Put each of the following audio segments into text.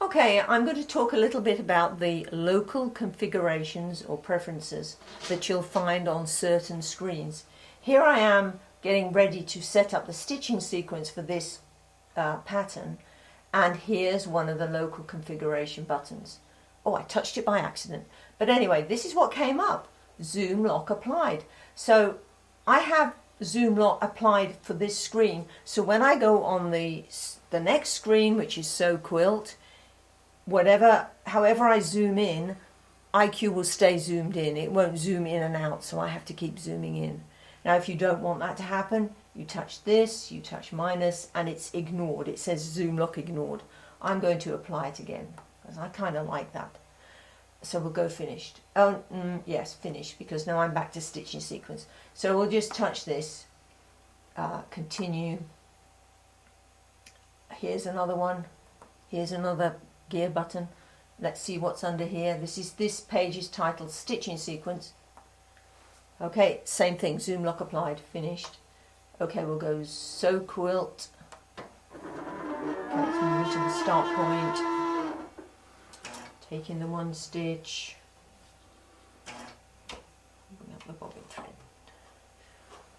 Okay, I'm going to talk a little bit about the local configurations or preferences that you'll find on certain screens. Here I am getting ready to set up the stitching sequence for this pattern, and here's one of the local configuration buttons. Oh, I touched it by accident. But anyway, this is what came up. Zoom lock applied. So I have zoom lock applied for this screen, so when I go on the next screen, which is Sew Quilt, however I zoom in, IQ will stay zoomed in. It won't zoom in and out, so I have to keep zooming in. Now if you don't want that to happen, you touch this, you touch minus, and it's ignored. It says zoom lock ignored. I'm going to apply it again because I kind of like that. So we'll go finished. Yes, finished, because now I'm back to stitching sequence. So we'll just touch this, continue. Here's another one. Here's another gear button. Let's see what's under here. This page is titled Stitching Sequence. Okay, same thing, zoom lock applied, finished. Okay, we'll go Sew Quilt. Okay, let's move to the start point. Taking the one stitch. Bring up the bobbin thread.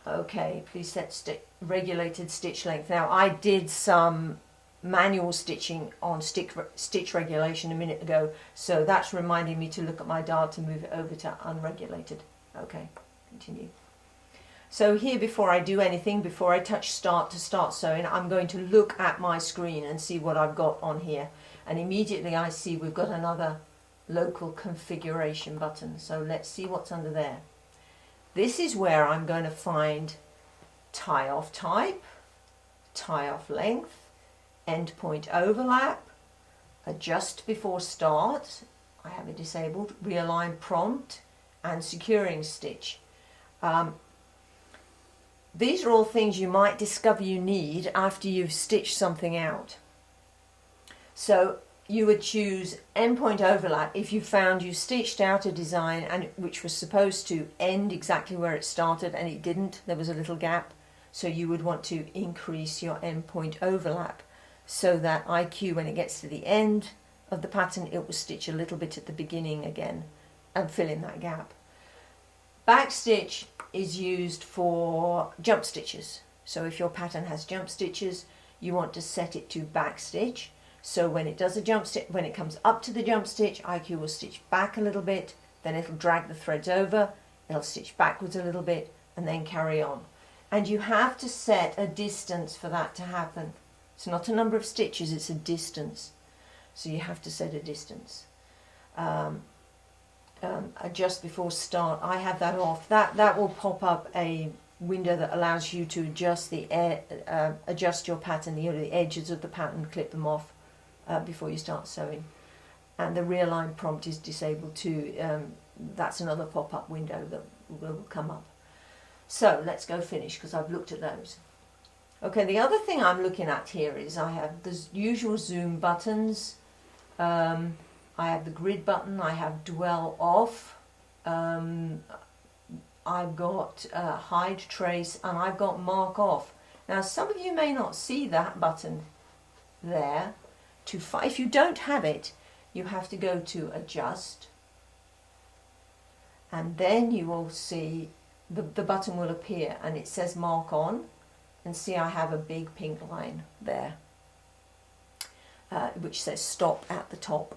Okay, please set regulated stitch length. Now I did some manual stitching on stitch regulation a minute ago, so that's reminding me to look at my dial to move it over to unregulated. Okay, continue. So here, before I do anything, before I touch start to start sewing, I'm going to look at my screen and see what I've got on here, and immediately I see we've got another local configuration button. So let's see what's under there. This is where I'm going to find tie off type, tie off length, endpoint overlap, adjust before start, I have it disabled, realign prompt, and securing stitch. These are all things you might discover you need after you've stitched something out. So you would choose endpoint overlap if you found you stitched out a design and which was supposed to end exactly where it started and it didn't, there was a little gap. So you would want to increase your endpoint overlap, so that IQ, when it gets to the end of the pattern, it will stitch a little bit at the beginning again and fill in that gap. Backstitch is used for jump stitches. So if your pattern has jump stitches, you want to set it to backstitch. So when it does a jump stitch, when it comes up to the jump stitch, IQ will stitch back a little bit, then it'll drag the threads over, it'll stitch backwards a little bit, and then carry on. And you have to set a distance for that to happen. It's not a number of stitches, it's a distance. So you have to set a distance. Adjust before start, I have that off. That will pop up a window that allows you to adjust adjust your pattern, the edges of the pattern, clip them off before you start sewing. And the realign prompt is disabled too. That's another pop-up window that will come up. So let's go finish, because I've looked at those. Okay, the other thing I'm looking at here is I have the usual zoom buttons. I have the grid button, I have dwell off, I've got hide trace, and I've got mark off. Now some of you may not see that button there. If you don't have it, you have to go to adjust, and then you will see the button will appear and it says mark on, and see I have a big pink line there which says stop at the top.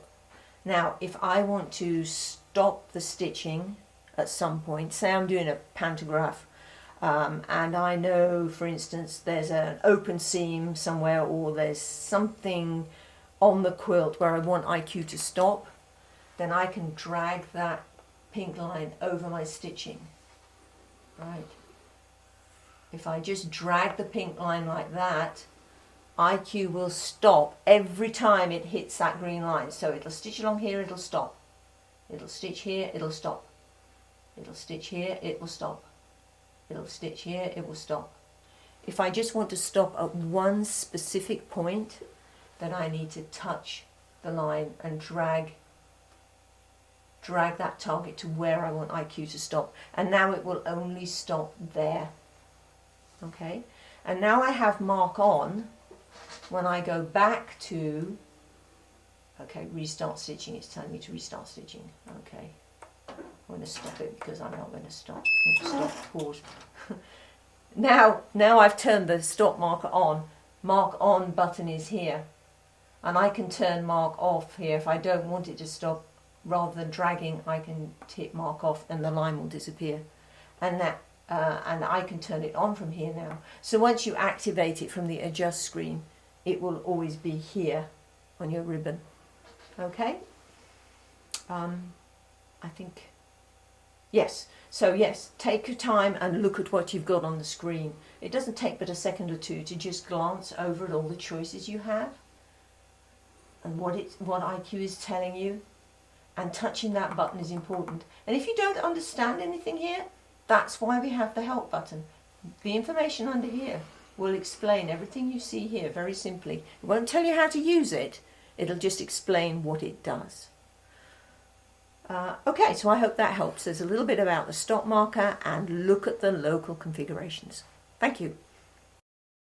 Now if I want to stop the stitching at some point, say I'm doing a pantograph and I know, for instance, there's an open seam somewhere, or there's something on the quilt where I want IQ to stop, then I can drag that pink line over my stitching. Right. If I just drag the pink line like that, IQ will stop every time it hits that green line. So it'll stitch along here, it'll stop. It'll stitch here, it'll stop. It'll stitch here, it will stop. It'll stitch here, it will stop. If I just want to stop at one specific point, then I need to touch the line and drag that target to where I want IQ to stop. And now it will only stop there. Okay, and now I have mark on. When I go back to Okay, restart stitching. It's telling me to restart stitching. Okay, I'm going to stop it because I'm not going to stop. Pause. Now I've turned the stop marker on. Mark on button is here, and I can turn mark off here if I don't want it to stop. Rather than dragging, I can hit mark off, and the line will disappear. And I can turn it on from here now. So once you activate it from the adjust screen, it will always be here on your ribbon. Okay? I think, yes. So yes, take your time and look at what you've got on the screen. It doesn't take but a second or two to just glance over at all the choices you have and what IQ is telling you. And touching that button is important. And if you don't understand anything here, that's why we have the help button. The information under here will explain everything you see here very simply. It won't tell you how to use it. It'll just explain what it does. Okay, so I hope that helps. There's a little bit about the stop marker, and look at the local configurations. Thank you.